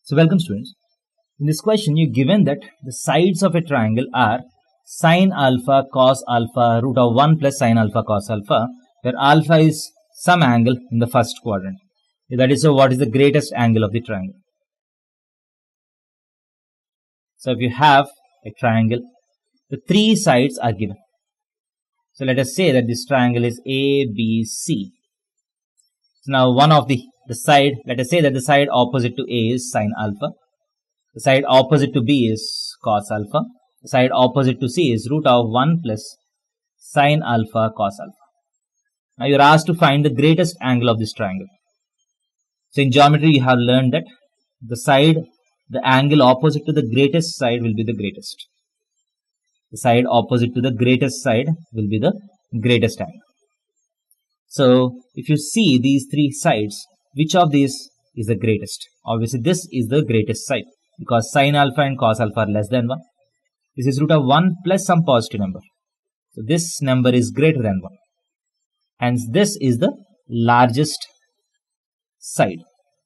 So welcome students. In this question you're given that the sides of a triangle are sine alpha cos alpha root of 1 plus sine alpha cos alpha, where alpha is some angle in the first quadrant. That is, so what is the greatest angle of the triangle? So if you have a triangle, the three sides are given. So let us say that this triangle is ABC. So now one of the side, let us say that the side opposite to A is sine alpha. The side opposite to B is cos alpha. The side opposite to C is root of 1 plus sine alpha cos alpha. Now you are asked to find the greatest angle of this triangle. So in geometry you have learned that the angle opposite to the greatest side will be the greatest. The side opposite to the greatest side will be the greatest angle. So if you see these three sides, which of these is the greatest? Obviously this is the greatest side because sine alpha and cos alpha are less than 1. This is root of 1 plus some positive number. So this number is greater than 1. Hence this is the largest side.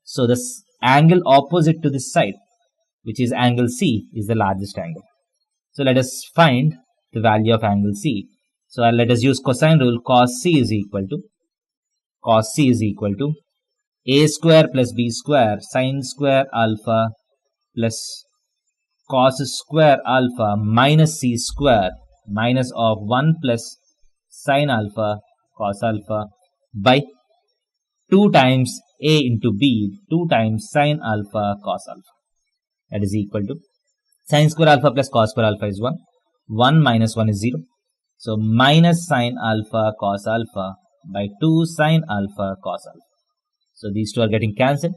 So this angle opposite to this side, which is angle C, is the largest angle. So let us find the value of angle C. So let us use cosine rule. Cos C is equal to A square plus B square sine square alpha plus cos square alpha minus C square minus of 1 plus sine alpha cos alpha by 2 times A into B 2 times sine alpha cos alpha. That is equal to sine square alpha plus cos square alpha is 1. 1 minus 1 is 0. So minus sine alpha cos alpha by 2 sine alpha cos alpha. So these two are getting cancelled.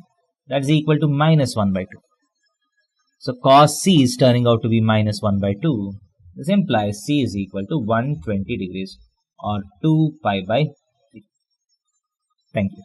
That is equal to minus 1 by 2. So cos C is turning out to be minus 1 by 2. This implies C is equal to 120 degrees or 2 pi by 3. Thank you.